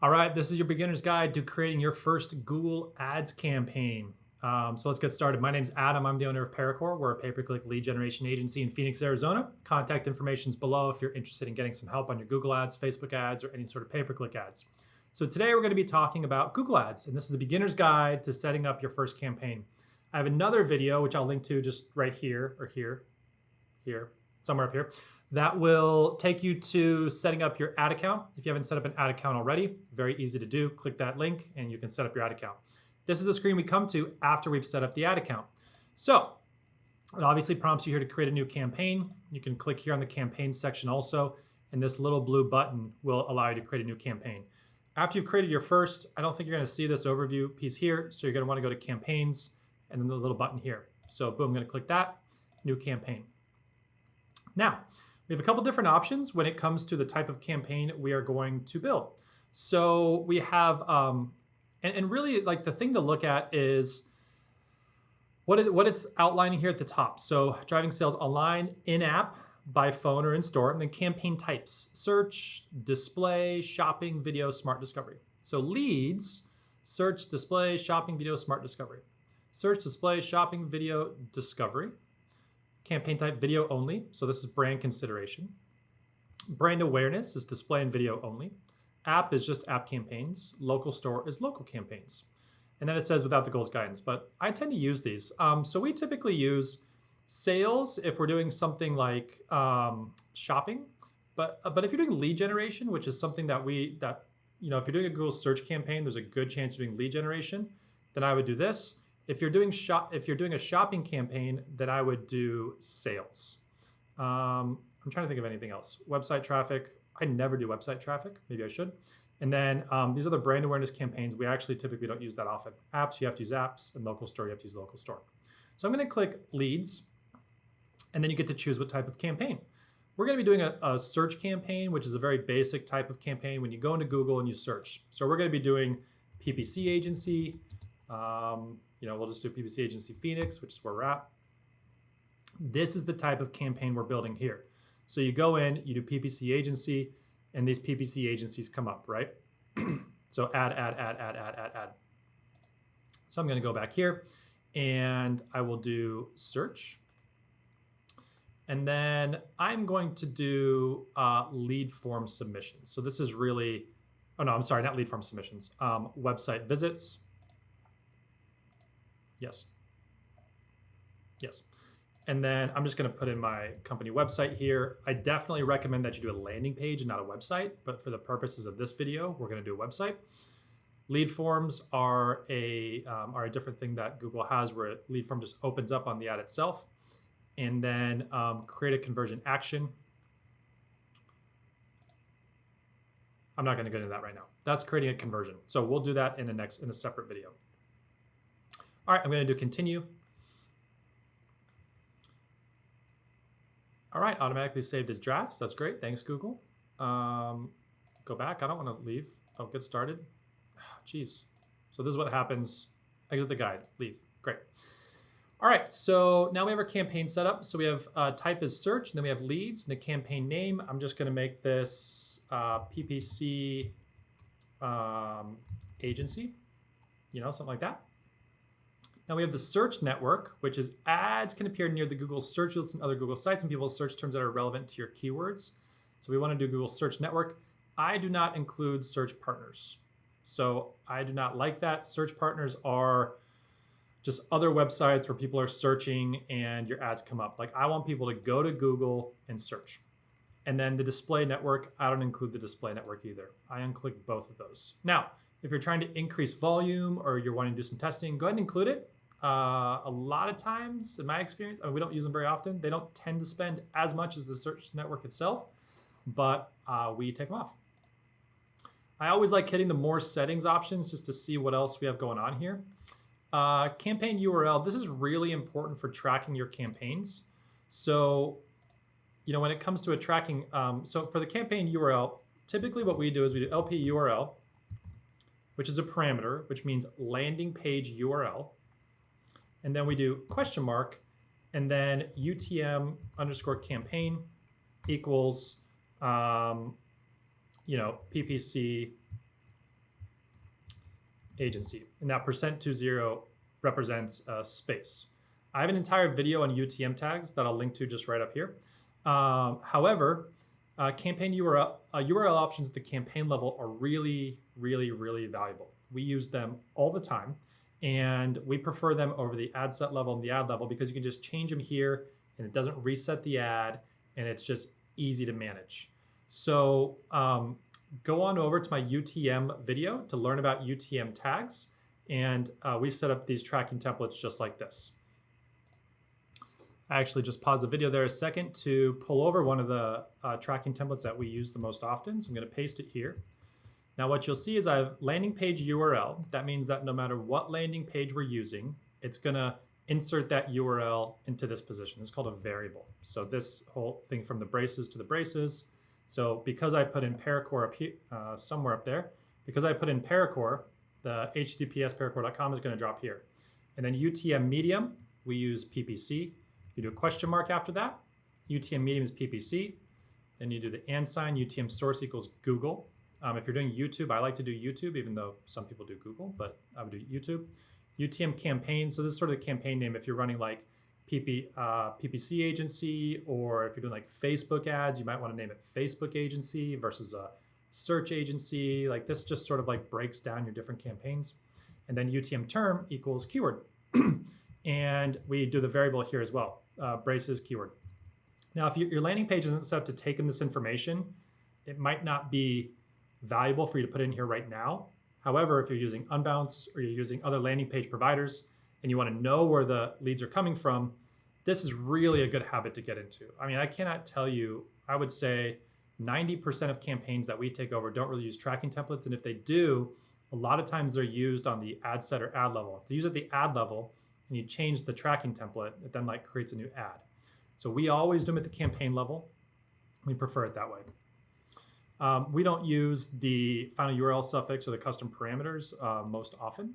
All right, this is your beginner's guide to creating your first Google Ads campaign. So let's get started. My name's Adam. I'm the owner of Paracore. We're a pay-per-click lead generation agency in Phoenix, Arizona. Contact information is below if you're interested in getting some help on your Google Ads, Facebook ads, or any sort of pay-per-click ads. So today we're going to be talking about Google Ads, and this is the beginner's guide to setting up your first campaign. I have another video, which I'll link to just right here or here, somewhere up here, that will take you to setting up your ad account. If you haven't set up an ad account already, very easy to do. Click that link and you can set up your ad account. This is a screen we come to after we've set up the ad account. So it obviously prompts you here to create a new campaign. You can click here on the campaign section also, and this little blue button will allow you to create a new campaign. After you've created your first, I don't think you're gonna see this overview piece here, so you're gonna wanna go to campaigns and then the little button here. So boom, I'm gonna click that, new campaign. Now, we have a couple different options when it comes to the type of campaign we are going to build. So we have, and really like the thing to look at is what it's outlining here at the top. So driving sales online, in-app, by phone or in store, and then campaign types, search, display, shopping, video, smart discovery. So leads, search, display, shopping, video, smart discovery. Search, display, shopping, video, discovery. Campaign type, video only. So this is brand consideration. Brand awareness is display and video only. App is just app campaigns. Local store is local campaigns. And then it says without the goals guidance, but I tend to use these. So we typically use sales if we're doing something like shopping, but if you're doing lead generation, which is something that if you're doing a Google search campaign, there's a good chance you're doing lead generation, then I would do this. If you're doing a shopping campaign, then I would do sales. I'm trying to think of anything else. Website traffic. I never do website traffic. Maybe I should. And then these are the brand awareness campaigns. We actually typically don't use that often. Apps, you have to use apps, and local store, you have to use local store. So I'm going to click leads, and then you get to choose what type of campaign. We're going to be doing a search campaign, which is a very basic type of campaign when you go into Google and you search. So we're going to be doing PPC agency. We'll just do PPC agency Phoenix, which is where we're at. This is the type of campaign we're building here. So you go in, you do PPC agency, and these PPC agencies come up, right? So add. So I'm going to go back here and I will do search. And then I'm going to do lead form submissions. So this is really, oh no, I'm sorry, not lead form submissions. Website visits. Yes. And then I'm just going to put in my company website here. I definitely recommend that you do a landing page and not a website, but for the purposes of this video, we're going to do a website. Lead forms are a different thing that Google has where a lead form just opens up on the ad itself. And then create a conversion action. I'm not going to go into that right now. That's creating a conversion. So we'll do that in a separate video. All right, I'm going to do continue. All right, automatically saved as drafts. That's great. Thanks, Google. Go back. I don't want to leave. Oh, get started. Geez. So this is what happens. Exit the guide. Leave. Great. All right, so now we have our campaign set up. So we have type is search, and then we have leads, and the campaign name. I'm just going to make this PPC agency, something like that. Now we have the search network, which is ads can appear near the Google search results and other Google sites when people search terms that are relevant to your keywords. So we want to do Google search network. I do not include search partners. So I do not like that. Search partners are just other websites where people are searching and your ads come up. Like I want people to go to Google and search. And then the display network, I don't include the display network either. I unclick both of those. Now, if you're trying to increase volume or you're wanting to do some testing, go ahead and include it. A lot of times, in my experience, we don't use them very often. They don't tend to spend as much as the search network itself, but we take them off. I always like hitting the more settings options just to see what else we have going on here. Campaign URL, this is really important for tracking your campaigns. So, when it comes to a tracking, so for the campaign URL, typically what we do is we do LP URL, which is a parameter, which means landing page URL. And then we do question mark, and then UTM underscore campaign equals, PPC agency. And that %20 represents a space. I have an entire video on UTM tags that I'll link to just right up here. However, campaign URL options at the campaign level are really, really, really valuable. We use them all the time, and we prefer them over the ad set level and the ad level because you can just change them here and it doesn't reset the ad, and it's just easy to manage. So go on over to my UTM video to learn about UTM tags, and we set up these tracking templates just like this. I actually just paused the video there a second to pull over one of the tracking templates that we use the most often. So I'm going to paste it here. Now what you'll see is I have landing page URL. That means that no matter what landing page we're using, it's going to insert that URL into this position. It's called a variable. So this whole thing from the braces to the braces. So because I put in Paracore up here, somewhere up there, because I put in Paracore, the https paracore.com is going to drop here. And then UTM medium, we use PPC. You do a question mark after that. UTM medium is PPC. Then you do the and sign. UTM source equals Google. If you're doing YouTube, I like to do YouTube, even though some people do Google, but I would do YouTube. UTM campaign. So this is sort of the campaign name if you're running like PPC agency, or if you're doing like Facebook ads, you might want to name it Facebook agency versus a search agency. Like this just sort of like breaks down your different campaigns. And then UTM term equals keyword. And we do the variable here as well, braces keyword. Now, if your landing page isn't set up to take in this information, it might not be valuable for you to put in here right now. However, if you're using Unbounce or you're using other landing page providers and you want to know where the leads are coming from, this is really a good habit to get into. I mean, I cannot tell you, I would say 90% of campaigns that we take over don't really use tracking templates. And if they do, a lot of times they're used on the ad set or ad level. If they use it at the ad level and you change the tracking template, it then like creates a new ad. So we always do them at the campaign level. We prefer it that way. We don't use the final URL suffix or the custom parameters most often.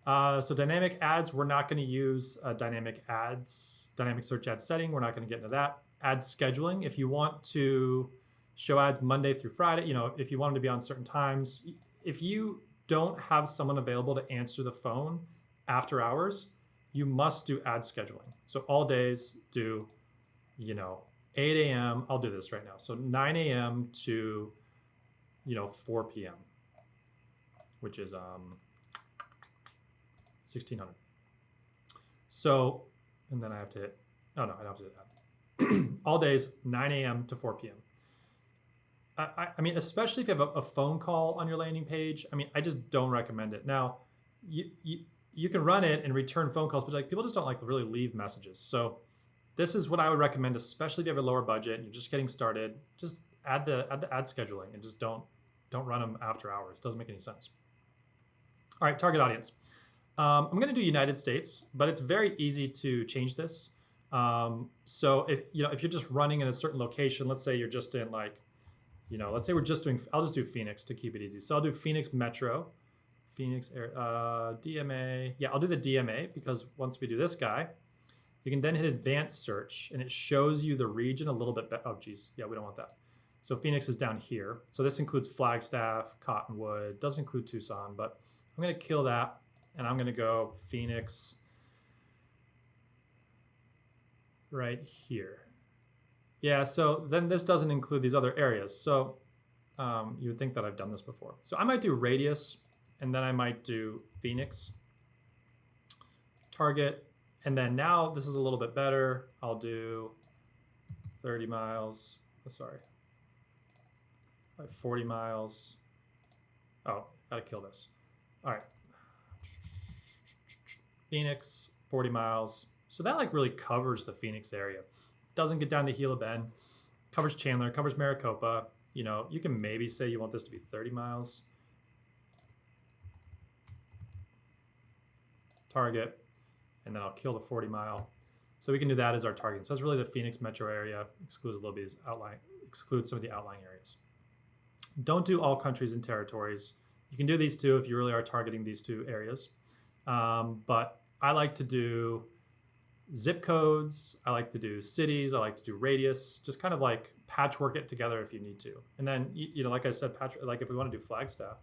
So dynamic ads, we're not going to use dynamic search ad setting. We're not going to get into that. Ad scheduling, if you want to show ads Monday through Friday, you know, if you want them to be on certain times, if you don't have someone available to answer the phone after hours, you must do ad scheduling. So all days do, you know, 8 a.m. I'll do this right now. So 9 a.m. to, you know, 4 p.m., which is 1600. So, and then I have to hit, oh no, I don't have to hit that. All days, 9 a.m. to 4 p.m. I mean, especially if you have a phone call on your landing page, I mean, I just don't recommend it. Now, you can run it and return phone calls, but like people just don't like to really leave messages. So this is what I would recommend, especially if you have a lower budget and you're just getting started. Just add the ad scheduling and just don't run them after hours. It doesn't make any sense. All right, target audience. I'm going to do United States, but it's very easy to change this. So if you're just running in a certain location, let's say you're just in like, you know, let's say we're just doing, I'll just do Phoenix to keep it easy. So I'll do Phoenix Metro, Phoenix DMA. Yeah, I'll do the DMA because once we do this guy, you can then hit advanced search and it shows you the region a little bit better. Oh geez, yeah, we don't want that. So Phoenix is down here. So this includes Flagstaff, Cottonwood, doesn't include Tucson, but I'm going to kill that and I'm going to go Phoenix right here. Yeah, so then this doesn't include these other areas. So you would think that I've done this before. So I might do radius and then I might do Phoenix, target, and then now this is a little bit better. I'll do 30 miles, sorry, 40 miles. Oh, gotta kill this. All right, Phoenix, 40 miles. So that like really covers the Phoenix area. Doesn't get down to Gila Bend, covers Chandler, covers Maricopa. You know, you can maybe say you want this to be 30 miles. Target, and then I'll kill the 40 mile. So we can do that as our target. So that's really the Phoenix metro area, excludes a little bit of outline, excludes some of the outlying areas. Don't do all countries and territories. You can do these two if you really are targeting these two areas. But I like to do zip codes, I like to do cities, I like to do radius, just kind of like patchwork it together if you need to. And then, you know, like I said, like if we want to do Flagstaff,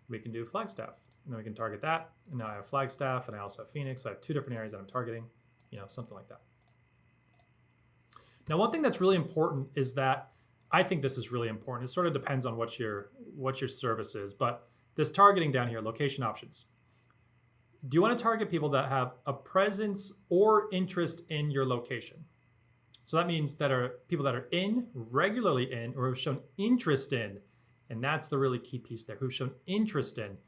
we can do Flagstaff. And then we can target that. And now I have Flagstaff and I also have Phoenix. So I have 2 different areas that I'm targeting, something like that. Now, one thing that's really important is that I think this is really important. It sort of depends on what your service is, but this targeting down here, location options. Do you want to target people that have a presence or interest in your location? So that means that are people that are regularly in, or have shown interest in, and that's the really key piece there, who've shown interest in,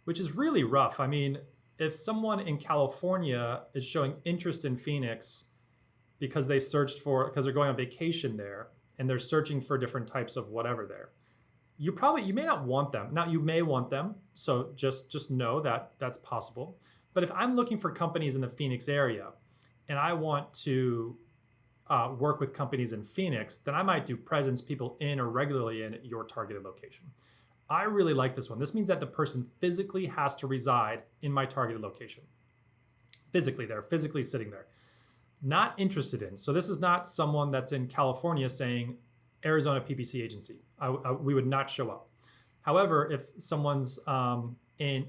which is really rough. I mean, if someone in California is showing interest in Phoenix because they're going on vacation there and they're searching for different types of whatever there, you may not want them. Now, you may want them, so just know that that's possible. But if I'm looking for companies in the Phoenix area and I want to work with companies in Phoenix, then I might do presence people in or regularly in your targeted location. I really like this one. This means that the person physically has to reside in my targeted location. Physically sitting there. Not interested in. So this is not someone that's in California saying Arizona PPC agency. We would not show up. However, if someone's in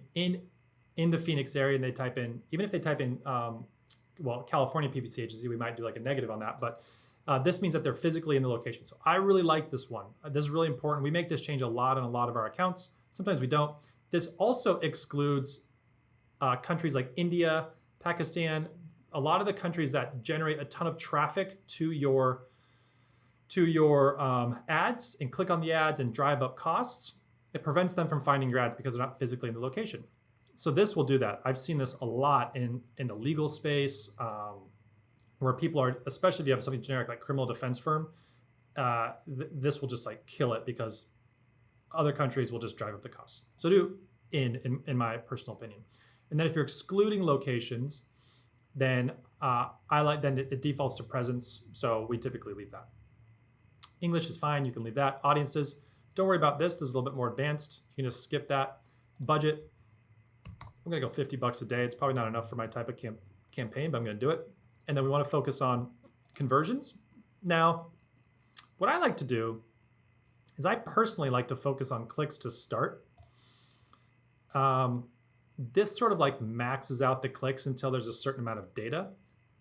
the Phoenix area and they type in, even if they type in, California PPC agency, we might do like a negative on that, but this means that they're physically in the location. So I really like this one. This is really important. We make this change a lot on a lot of our accounts. Sometimes we don't. This also excludes countries like India, Pakistan, a lot of the countries that generate a ton of traffic to your ads and click on the ads and drive up costs. It prevents them from finding your ads because they're not physically in the location. So this will do that. I've seen this a lot in the legal space, where people are, especially if you have something generic like criminal defense firm, this will just like kill it because other countries will just drive up the costs. So do in my personal opinion. And then if you're excluding locations, then it defaults to presence. So we typically leave that. English is fine. You can leave that. Audiences, don't worry about this. This is a little bit more advanced. You can just skip that. Budget, I'm gonna go $50 a day. It's probably not enough for my type of campaign, but I'm gonna do it. And then we wanna focus on conversions. Now, what I like to do is I personally like to focus on clicks to start. This sort of like maxes out the clicks until there's a certain amount of data.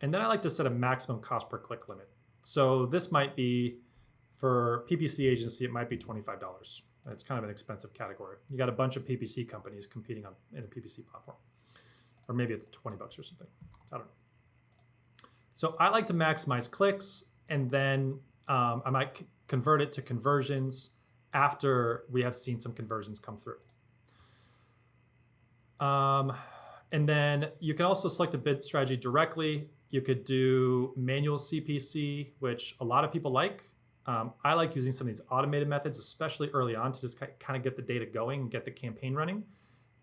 And then I like to set a maximum cost per click limit. So this might be, for PPC agency, it might be $25. It's kind of an expensive category. You got a bunch of PPC companies competing in a PPC platform. Or maybe it's $20 or something. I don't know. So I like to maximize clicks, and then I might convert it to conversions after we have seen some conversions come through. And then you can also select a bid strategy directly. You could do manual CPC, which a lot of people like. I like using some of these automated methods, especially early on, to just kind of get the data going and get the campaign running.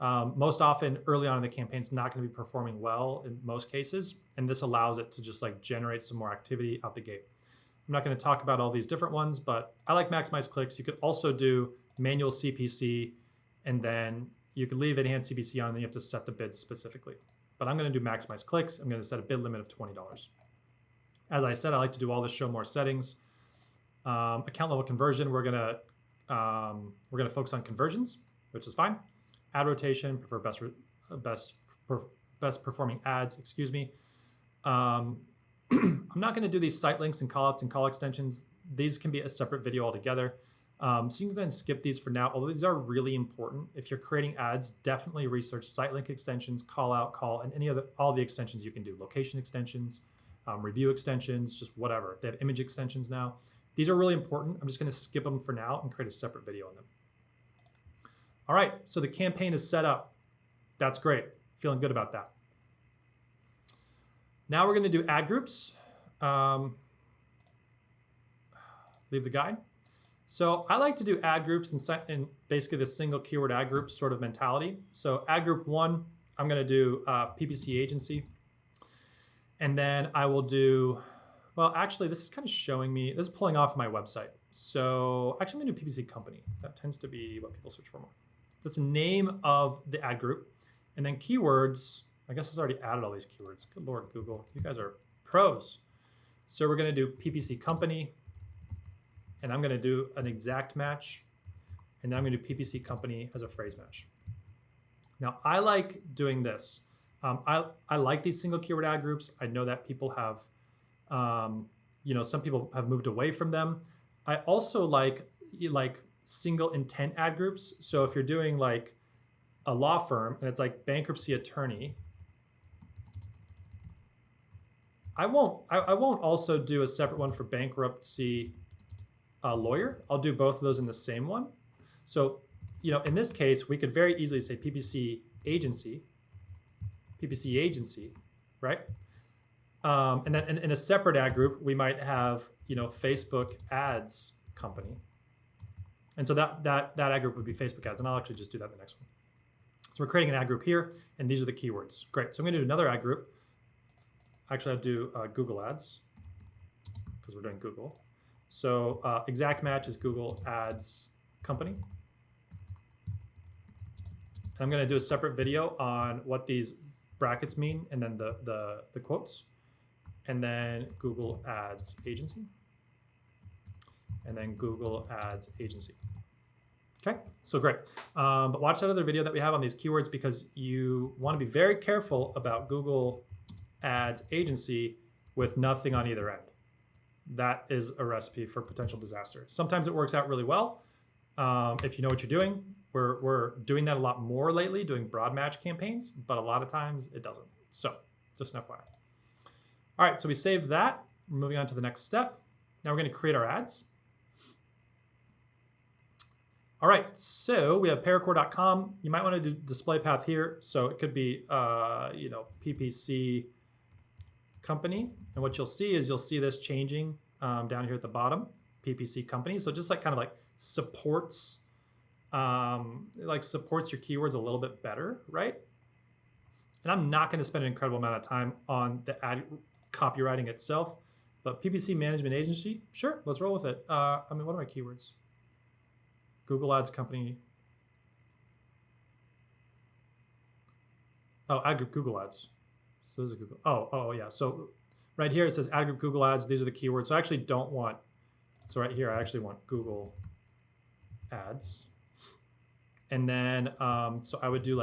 Most often early on in the campaign, it's not going to be performing well in most cases. And this allows it to just like generate some more activity out the gate. I'm not going to talk about all these different ones, but I like maximize clicks. You could also do manual CPC, and then you could leave enhanced CPC on, and then you have to set the bids specifically. But I'm going to do maximize clicks. I'm going to set a bid limit of $20. As I said, I like to do all the show more settings. Account level conversion, we're gonna focus on conversions, which is fine. Ad rotation, prefer best performing ads. Excuse me. I'm not going to do these site links and callouts and call extensions. These can be a separate video altogether. So you can go ahead and skip these for now, although these are really important. If you're creating ads, definitely research site link extensions, call out, call, and all the extensions you can do. Location extensions, review extensions, just whatever. They have image extensions now. These are really important. I'm just going to skip them for now and create a separate video on them. All right, so the campaign is set up. That's great. Feeling good about that. Now we're going to do ad groups. Leave the guide. So I like to do ad groups in basically the single keyword ad group sort of mentality. So ad group 1, I'm going to do PPC agency. And then I will do, well, actually, this is kind of showing me, this is pulling off my website. So actually, I'm going to do PPC company. That tends to be what people search for more. That's the name of the ad group. And then keywords, I guess it's already added all these keywords. Good Lord, Google, you guys are pros. So we're going to do PPC company. And I'm going to do an exact match. And then I'm going to do PPC company as a phrase match. Now, I like doing this. I like these single keyword ad groups. I know that people have, some people have moved away from them. I also like single intent ad groups. So if you're doing like a law firm and it's like bankruptcy attorney, I won't also do a separate one for bankruptcy lawyer. I'll do both of those in the same one. So, in this case, we could very easily say PPC agency, right? And then in a separate ad group, we might have, Facebook ads company. And so that ad group would be Facebook ads. And I'll actually just do that in the next one. So we're creating an ad group here, and these are the keywords. Great. So I'm going to do another ad group. Actually, I'll do Google ads because we're doing Google. So exact match is Google ads company. And I'm going to do a separate video on what these brackets mean, and then the quotes, and then Google ads agency, and then Google ads agency. Okay, so great. But watch that other video that we have on these keywords, because you want to be very careful about Google ads agency with nothing on either end. That is a recipe for potential disaster. Sometimes it works out really well if you know what you're doing. We're doing that a lot more lately, doing broad match campaigns, but a lot of times it doesn't. So just an FYI. All right, so we saved that. We're moving on to the next step. Now we're going to create our ads. All right, so we have paracore.com. You might want to do display path here. So it could be, PPC company. And what you'll see is this changing down here at the bottom, PPC company. So just kind of supports your keywords a little bit better, right? And I'm not going to spend an incredible amount of time on the ad copywriting itself, but PPC management agency, sure, let's roll with it. What are my keywords? Google ads company. Oh, ad group Google ads. So this is Google. Oh yeah. So right here it says ad group Google ads. These are the keywords. So I actually don't want. So right here I actually want Google ads, and then so I would do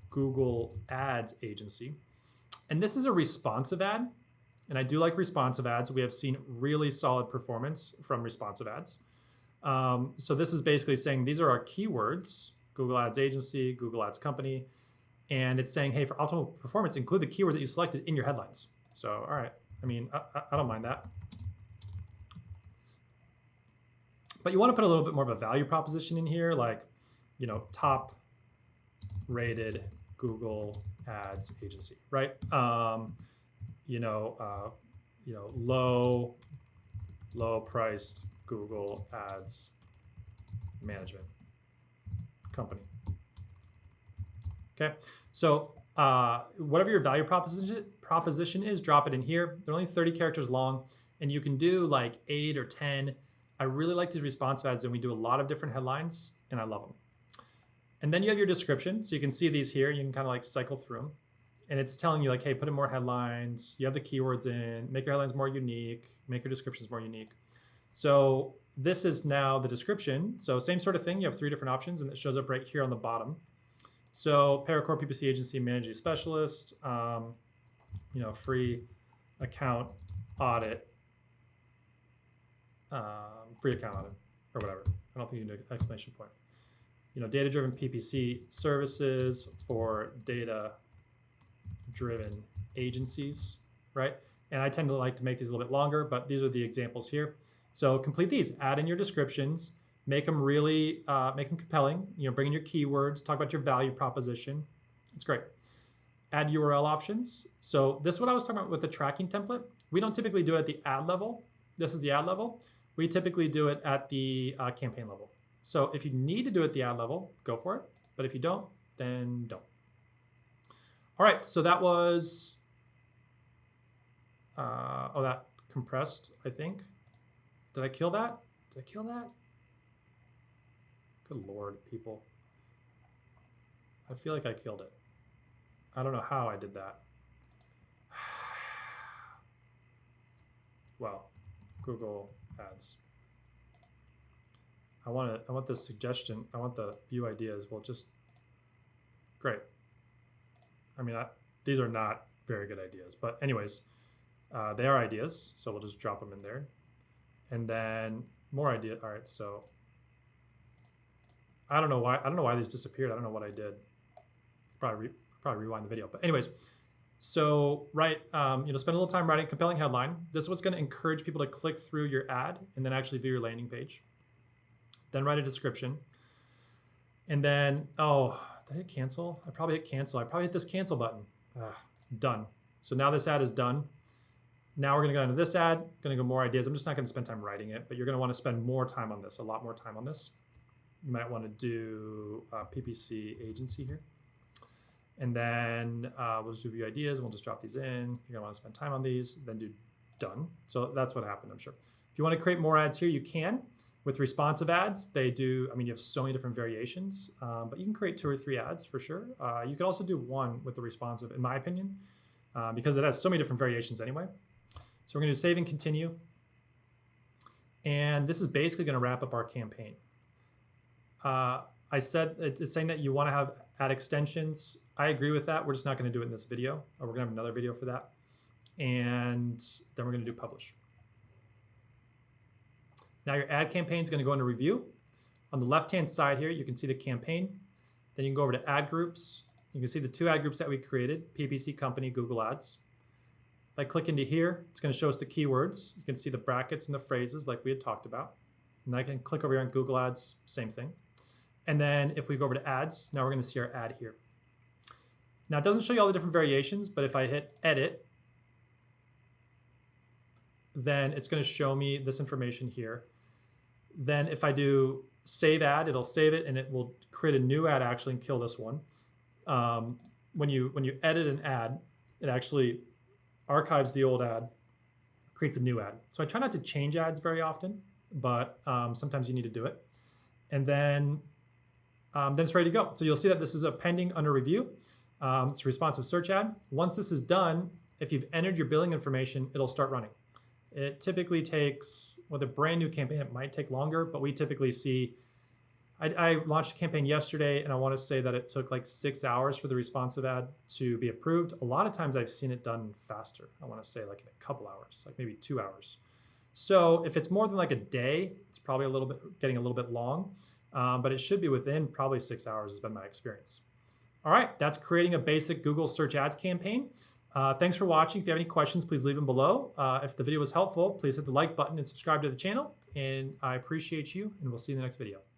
Google ads agency, and this is a responsive ad, and I do like responsive ads. We have seen really solid performance from responsive ads. So this is basically saying these are our keywords: Google ads agency, Google ads company. And it's saying, hey, for optimal performance, include the keywords that you selected in your headlines. So, all right. I don't mind that. But you want to put a little bit more of a value proposition in here, top rated Google ads agency, right? Low priced Google ads management company. Okay, so whatever your value proposition is, drop it in here. They're only 30 characters long, and you can do 8 or 10. I really like these responsive ads, and we do a lot of different headlines, and I love them. And then you have your description, so you can see these here. You can kind of cycle through them, and it's telling you hey, put in more headlines. You have the keywords in, make your headlines more unique, make your descriptions more unique. So this is now the description. So same sort of thing. You have 3 different options, and it shows up right here on the bottom. So Paracore PPC agency managing specialist, free account audit, or whatever. I don't think you need an exclamation point. Data-driven PPC services for data-driven agencies, right? And I tend to like to make these a little bit longer, but these are the examples here. So complete these, add in your descriptions, make them really, make them compelling, bring in your keywords, talk about your value proposition. It's great. Add URL options. So this is what I was talking about with the tracking template. We don't typically do it at the ad level. This is the ad level. We typically do it at the campaign level. So if you need to do it at the ad level, go for it. But if you don't, then don't. All right, so that was, that compressed, I think. Did I kill that? Did I kill that? Good Lord, people. I feel like I killed it. I don't know how I did that. Well, Google ads. I want this suggestion. I want the view ideas. Well, just great. I mean, these are not very good ideas, but anyways, they are ideas. So we'll just drop them in there, and then more ideas. All right. So I don't know why these disappeared. I don't know what I did. Probably rewind the video. But anyways, so spend a little time writing a compelling headline. This is what's going to encourage people to click through your ad and then actually view your landing page. Then write a description. And then, oh, did I hit cancel? I probably hit cancel. I probably hit this cancel button. Done. So now this ad is done. Now we're going to go into this ad. Going to go more ideas. I'm just not going to spend time writing it, but you're going to want to spend more time on this, a lot more time on this. You might want to do PPC agency here. And then we'll just do view ideas. And we'll just drop these in. You're going to want to spend time on these, then do done. So that's what happened, I'm sure. If you want to create more ads here, you can. With responsive ads, they do, I mean, you have so many different variations, but you can create 2 or 3 ads for sure. You could also do 1 with the responsive, in my opinion, because it has so many different variations anyway. So we're going to do save and continue. And this is basically going to wrap up our campaign. I said it's saying that you want to have ad extensions. I agree with that. We're just not going to do it in this video. We're going to have another video for that. And then we're going to do publish. Now your ad campaign is going to go into review. On the left-hand side here, you can see the campaign. Then you can go over to ad groups. You can see the 2 ad groups that we created, PPC Company, Google Ads. If I click into here, it's going to show us the keywords. You can see the brackets and the phrases like we had talked about. And I can click over here on Google Ads, same thing. And then if we go over to ads, now we're going to see our ad here. Now it doesn't show you all the different variations, but if I hit edit, then it's going to show me this information here. Then if I do save ad, it'll save it and it will create a new ad actually and kill this one. When you edit an ad, it actually archives the old ad, creates a new ad. So I try not to change ads very often, but sometimes you need to do it. And then it's ready to go. So you'll see that this is a pending under review. It's a responsive search ad. Once this is done, if you've entered your billing information, it'll start running. It typically takes, with a brand new campaign, it might take longer, but we typically see, I launched a campaign yesterday and I want to say that it took like 6 hours for the responsive ad to be approved. A lot of times I've seen it done faster. I want to say like in a couple hours, like maybe 2 hours. So if it's more than like a day, it's probably getting a little bit long, but it should be within probably 6 hours has been my experience. All right, that's creating a basic Google search ads campaign. Thanks for watching. If you have any questions, please leave them below. If the video was helpful, please hit the like button and subscribe to the channel. And I appreciate you, and we'll see you in the next video.